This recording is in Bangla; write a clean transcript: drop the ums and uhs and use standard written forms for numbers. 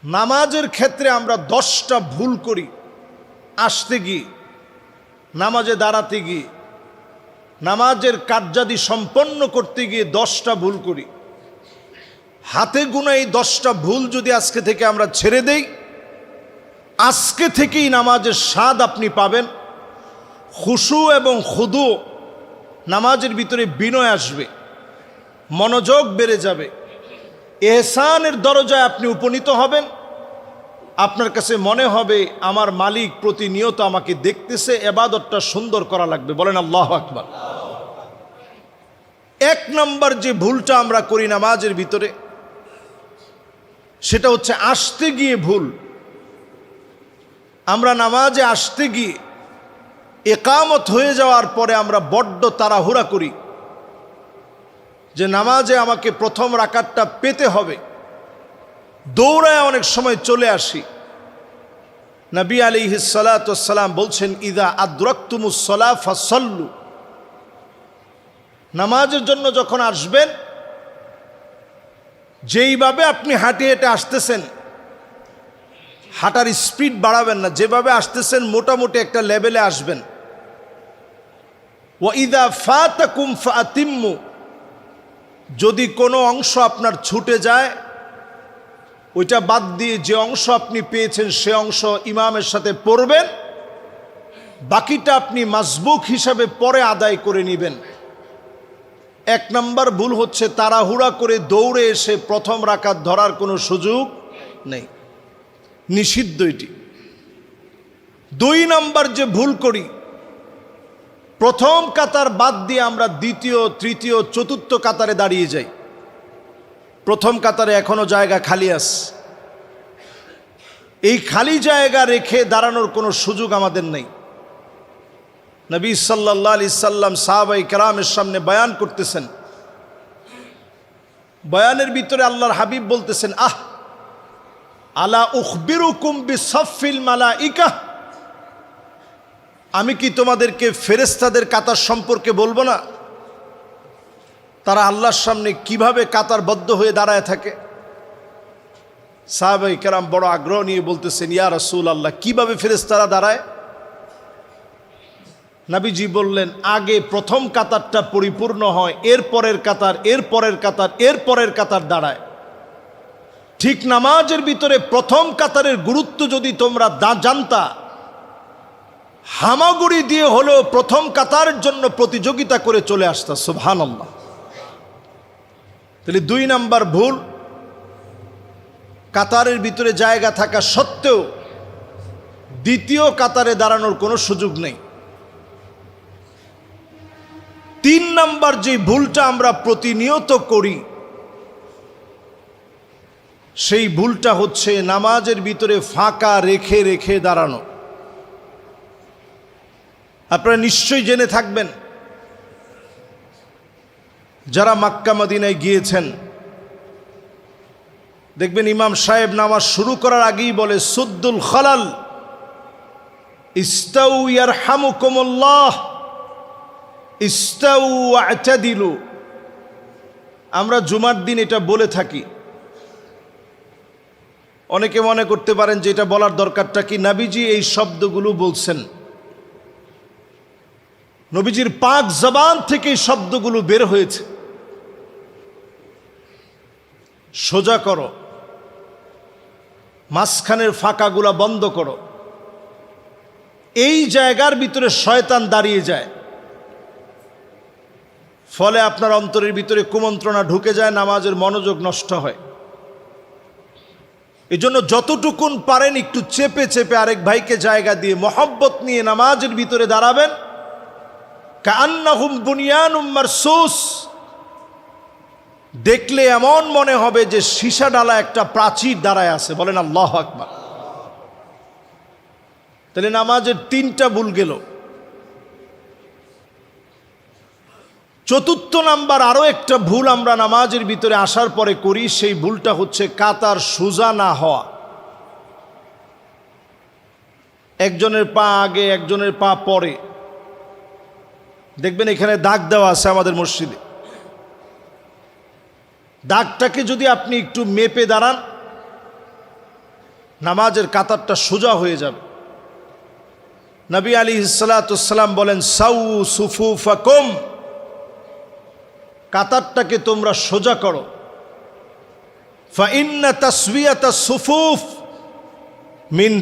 নামাজের ক্ষেত্রে আমরা 10টা ভুল করি। আসতে গিয়ে, নামাজে দাঁড়াতে গিয়ে, নামাজের কার্যাদি সম্পন্ন করতে গিয়ে 10টা ভুল করি। হাতে গোনা এই 10টা ভুল যদি আজকে থেকে আমরা ছেড়ে দেই, আজকে থেকেই নামাজের স্বাদ আপনি পাবেন। খুশু এবং খুদু, নামাজের ভিতরে বিনয় আসবে, মনোযোগ বেড়ে যাবে, ইহসানের দরজায় আপনি উপনীত হবেন। আপনার কাছে মনে হবে আমার মালিক প্রতিনিয়ত আমাকে দেখতেছে, ইবাদতটা সুন্দর করা লাগবে। বলেন আল্লাহু আকবার। 1 নম্বর যে ভুলটা আমরা করি নামাজের ভিতরে, সেটা হচ্ছে আসতে গিয়ে ভুল। আমরা নামাজে আসতে গিয়ে ইকামত হয়ে যাওয়ার পরে আমরা বড্ড তাড়াহুড়া করি যে নামাজে আমাকে প্রথম রাকাতটা পেতে হবে, দৌড়ায় অনেক সময় চলে আসি। নবী আলাইহিস সালাতু ওয়াস সালাম বলছেন, ইযা আদরাকতুমুস সালাহ ফাসাল্লু। নামাজের জন্য যখন আসবেন, যেইভাবে আপনি হাঁটে হেঁটে আসতেছেন, হাঁটার স্পিড বাড়াবেন না, যেভাবে আসতেছেন মোটামুটি একটা লেভেলে আসবেন। ওয়া ইযা ফাতাকুম ফাতিম্মু। যদি কোনো অংশ আপনার ছুটে যায়, ওইটা বাদ দিয়ে যে অংশ আপনি পেয়েছেন সে অংশ ইমামের সাথে পড়বেন, বাকিটা আপনি মাসবুক হিসাবে পরে আদায় করে নেবেন। 1 নম্বর ভুল হচ্ছে তাড়াহুড়া করে দৌড়ে এসে প্রথম রাকাত ধরার কোনো সুযোগ নেই, নিষিদ্ধ এটি। 2 নম্বর যে ভুল করি, প্রথম কাতার বাদ দিয়ে আমরা দ্বিতীয়, তৃতীয়, চতুর্থ কাতারে দাঁড়িয়ে যাই। প্রথম কাতারে এখনো জায়গা খালি আছে, এই খালি জায়গা রেখে দাঁড়ানোর কোনো সুযোগ আমাদের নেই। নবী সাল্লাল্লাহু আলাইহি সাল্লাম সাহাবায়ে কেরামের সামনে বয়ান করতেছেন, বয়ানের ভিতরে আল্লাহর হাবিব বলতেছেন, আলা উখবিরুকুম বিসাফিল মালাইকা। আমি কি তোমাদেরকে ফেরেশতাদের কাতার সম্পর্কে বলবো না? তারা আল্লাহর সামনে কিভাবে কাতারবদ্ধ হয়ে দাঁড়ায় থাকে। সাহাবায়ে কেরাম বড় আগ্রহ নিয়ে বলতেছেন, ইয়া রাসূলুল্লাহ, কিভাবে ফেরেশতারা দাঁড়ায়? নবীজি বললেন, আগে প্রথম কাতারটা পরিপূর্ণ হয়, এর পরের কাতার, এর পরের কাতার, এর পরের কাতার দাঁড়ায়। ঠিক নামাজের ভিতরে প্রথম কাতারের গুরুত্ব যদি তোমরা জানতা, হামাগুড়ি দিয়ে হলেও প্রথম কাতারের জন্য প্রতিযোগিতা করে চলে আসতা। সুবহানাল্লাহ। তাহলে 2 নম্বর ভুল, কাতারের ভিতরে জায়গা থাকা সত্ত্বেও দ্বিতীয় কাতারে দাঁড়ানোর কোনো সুযোগ নেই। 3 নম্বর যে ভুলটা আমরা প্রতিনিয়ত করি, সেই ভুলটা হচ্ছে নামাজের ভিতরে ফাঁকা রেখে রেখে দাঁড়ানো। আপনারা নিশ্চয়ই জেনে থাকবেন, যারা মক্কা মদিনায় গিয়েছেন, দেখবেন ইমাম সাহেব নামাজ শুরু করার আগেই বলে, সুদ্দুল খালাল, ইস্তাউ ইয়ারহামুকুমুল্লাহ, ইস্তাউ ওয়া'তাদিলু। আমরা জুমার দিন এটা বলে থাকি। অনেকে মনে করতে পারেন যে এটা বলার দরকারটা কি। নবীজি এই শব্দগুলো বলছেন, নবীজির পাক জবান থেকে এই শব্দগুলো বের হয়েছে। সোজা করো, মাঝখানের ফাঁকাগুলা বন্ধ করো। এই জায়গার ভিতরে শয়তান দাঁড়িয়ে যায়, ফলে আপনার অন্তরের ভিতরে কুমন্ত্রণা ঢুকে যায়, নামাজের মনোযোগ নষ্ট হয়। এজন্য যতটুকুন পারেন একটু চেপে চেপে আরেক ভাইকে জায়গা দিয়ে মহব্বত নিয়ে নামাজের ভিতরে দাঁড়াবেন। কাআন্নাহুম বুনিয়ানুম মারসুস। দেখলে এমন মনে হবে যে সীসা ডালা একটা প্রাচীর দাঁড়ায় আছে। বলেন আল্লাহু আকবার। তাহলে নামাজের 3টা ভুল গেল। 4 নাম্বার আরো একটা ভুল আমরা নামাজের ভিতরে আসার পরে করি, সেই ভুলটা হচ্ছে কাতার সোজা না হওয়া। একজনের পা আগে, একজনের পা পরে। দেখবেন এখানে দাগ দেওয়া আছে আমাদের মসজিদে। দাগটাকে যদি আপনি একটু মেপে দাঁড়ান, নামাজের কাতারটা সোজা হয়ে যাবে। নবী আলাইহিসসালাম বলেন, সাউ সুফুফাকুম, কাতারটাকে তোমরা সোজা করো। ফা ইন্না তাসওয়িয়াতাস সুফুফ মিন